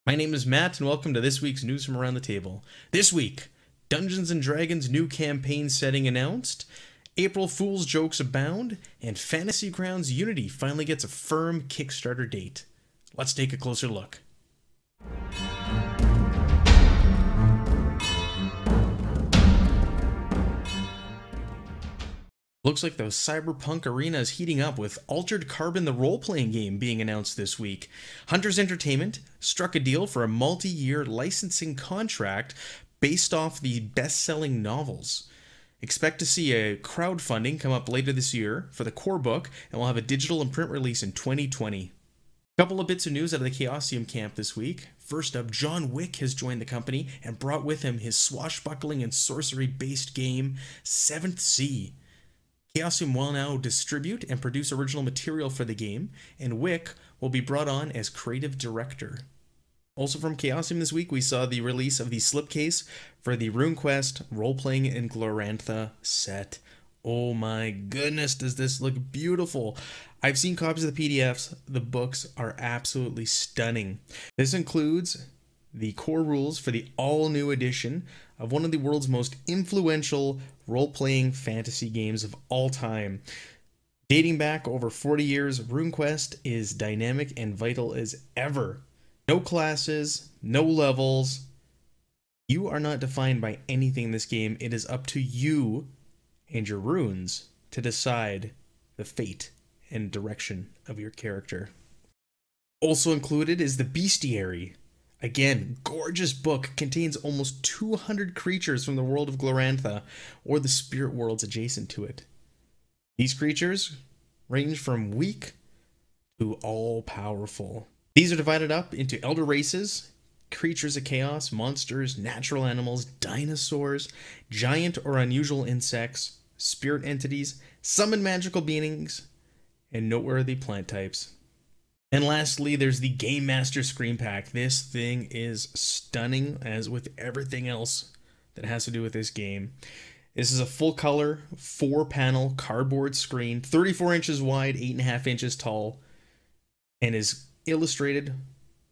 My name is Matt, and welcome to this week's news from around the table. This week, Dungeons & Dragons' new campaign setting announced, April Fool's jokes abound, and Fantasy Grounds Unity finally gets a firm Kickstarter date. Let's take a closer look. Looks like the cyberpunk arena is heating up, with Altered Carbon, the role-playing game, being announced this week. Hunters Entertainment struck a deal for a multi-year licensing contract based off the best-selling novels. Expect to see a crowdfunding come up later this year for the core book, and we'll have a digital and print release in 2020. A couple of bits of news out of the Chaosium camp this week. First up, John Wick has joined the company and brought with him his swashbuckling and sorcery-based game, 7th Sea. Chaosium will now distribute and produce original material for the game, and Wick will be brought on as creative director. Also from Chaosium this week, we saw the release of the slipcase for the Rune Quest role-playing in Glorantha set. Oh my goodness, does this look beautiful! I've seen copies of the PDFs. The books are absolutely stunning. This includes the core rules for the all-new edition of one of the world's most influential role-playing fantasy games of all time. Dating back over 40 years, Rune Quest is dynamic and vital as ever. No classes, no levels. You are not defined by anything in this game. It is up to you and your runes to decide the fate and direction of your character. Also included is the Bestiary. Again, gorgeous book, contains almost 200 creatures from the world of Glorantha, or the spirit worlds adjacent to it. These creatures range from weak to all-powerful. These are divided up into elder races, creatures of chaos, monsters, natural animals, dinosaurs, giant or unusual insects, spirit entities, summoned magical beings, and noteworthy plant types. And lastly, there's the Game Master Screen Pack. This thing is stunning, as with everything else that has to do with this game. This is a full-color, 4-panel cardboard screen, 34 inches wide, 8.5 inches tall, and is illustrated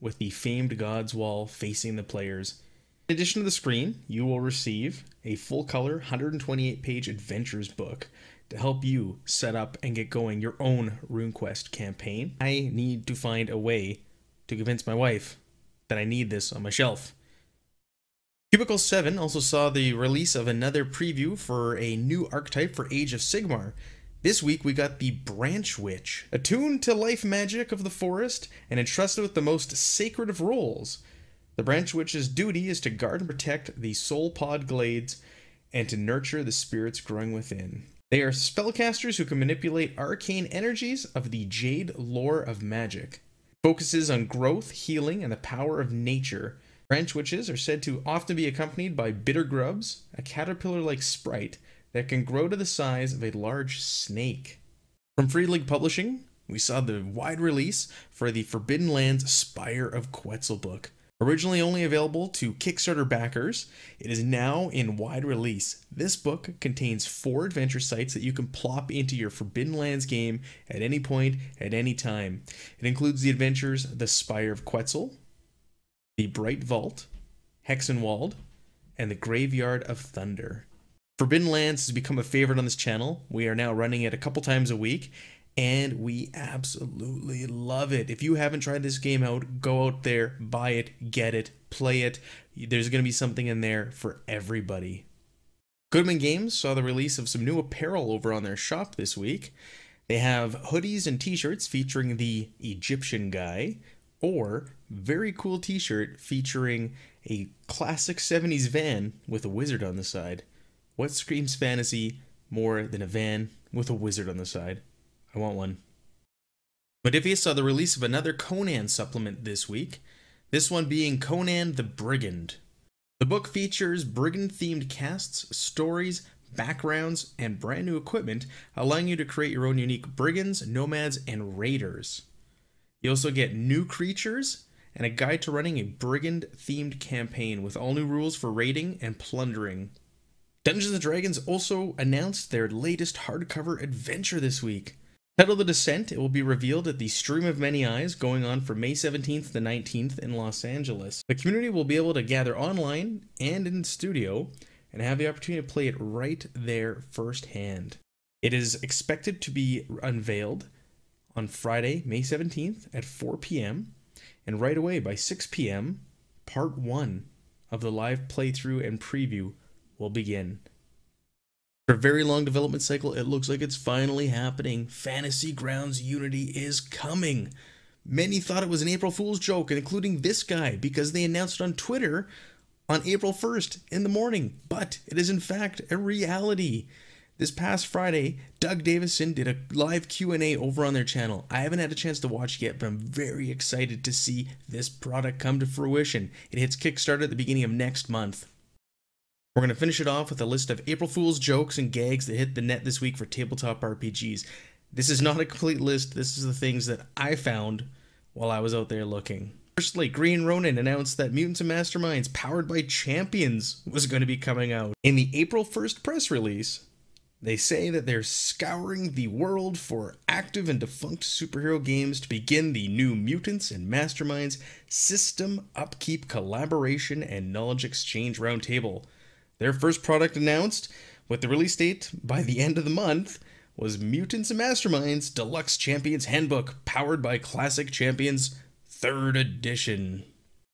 with the famed God's Wall facing the players. In addition to the screen, you will receive a full-color, 128-page adventures book to help you set up and get going your own Rune Quest campaign. I need to find a way to convince my wife that I need this on my shelf. Cubicle 7 also saw the release of another preview for a new archetype for Age of Sigmar. This week we got the Branch Witch, attuned to life magic of the forest and entrusted with the most sacred of roles. The Branch Witch's duty is to guard and protect the soul pod glades and to nurture the spirits growing within. They are spellcasters who can manipulate arcane energies of the Jade lore of magic. Focuses on growth, healing, and the power of nature. Branch Witches are said to often be accompanied by bitter grubs, a caterpillar-like sprite that can grow to the size of a large snake. From Free League Publishing, we saw the wide release for the Forbidden Lands Spire of Quetzal book. Originally only available to Kickstarter backers, it is now in wide release. This book contains 4 adventure sites that you can plop into your Forbidden Lands game at any point, at any time. It includes the adventures The Spire of Quetzal, The Bright Vault, Hexenwald, and The Graveyard of Thunder. Forbidden Lands has become a favorite on this channel. We are now running it a couple times a week, and we absolutely love it. If you haven't tried this game out, go out there, buy it, get it, play it. There's going to be something in there for everybody. Goodman Games saw the release of some new apparel over on their shop this week. They have hoodies and t-shirts featuring the Egyptian guy, or very cool t-shirt featuring a classic 70s van with a wizard on the side. What screams fantasy more than a van with a wizard on the side? I want one. Modiphius saw the release of another Conan supplement this week, this one being Conan the Brigand. The book features brigand-themed casts, stories, backgrounds, and brand new equipment, allowing you to create your own unique brigands, nomads, and raiders. You also get new creatures and a guide to running a brigand-themed campaign with all new rules for raiding and plundering. Dungeons & Dragons also announced their latest hardcover adventure this week. Titled The Descent, it will be revealed at the Stream of Many Eyes going on from May 17th to 19th in Los Angeles. The community will be able to gather online and in studio and have the opportunity to play it right there firsthand. It is expected to be unveiled on Friday, May 17th at 4 p.m. and right away by 6 p.m., part 1 of the live playthrough and preview will begin. For a very long development cycle, it looks like it's finally happening. Fantasy Grounds Unity is coming. Many thought it was an April Fool's joke, including this guy, because they announced it on Twitter on April 1st in the morning. But it is in fact a reality. This past Friday, Doug Davison did a live Q&A over on their channel. I haven't had a chance to watch it yet, but I'm very excited to see this product come to fruition. It hits Kickstarter at the beginning of next month. We're going to finish it off with a list of April Fool's jokes and gags that hit the net this week for tabletop RPGs. This is not a complete list. This is the things that I found while I was out there looking. Firstly, Green Ronin announced that Mutants and Masterminds Powered by Champions was going to be coming out. In the April 1st press release, they say that they're scouring the world for active and defunct superhero games to begin the new Mutants and Masterminds System Upkeep Collaboration and Knowledge Exchange Roundtable. Their first product announced, with the release date by the end of the month, was Mutants and Masterminds Deluxe Champions Handbook, powered by Classic Champions 3rd Edition.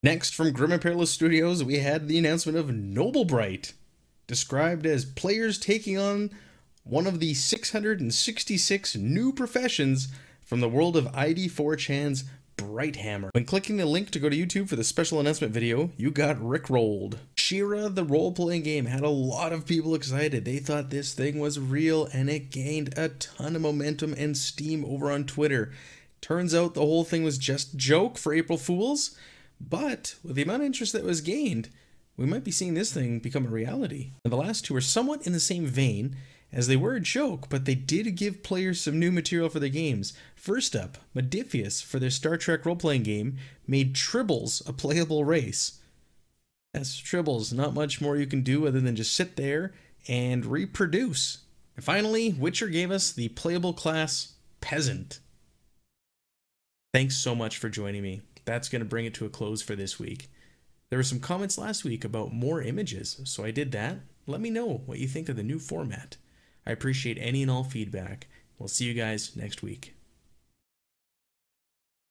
Next, from Grim and Perilous Studios, we had the announcement of Noble Bright, described as players taking on one of the 666 new professions from the world of ID4chan's Brighthammer. When clicking the link to go to YouTube for the special announcement video, you got rickrolled. Shira, the role-playing game, had a lot of people excited. They thought this thing was real, and it gained a ton of momentum and steam over on Twitter. Turns out the whole thing was just a joke for April Fools, but with the amount of interest that was gained, we might be seeing this thing become a reality. And the last two are somewhat in the same vein, as they were a joke, but they did give players some new material for their games. First up, Modiphius, for their Star Trek role-playing game, made Tribbles a playable race. That's Tribbles, not much more you can do other than just sit there and reproduce. And finally, Witcher gave us the playable class Peasant. Thanks so much for joining me. That's going to bring it to a close for this week. There were some comments last week about more images, so I did that. Let me know what you think of the new format. I appreciate any and all feedback. We'll see you guys next week.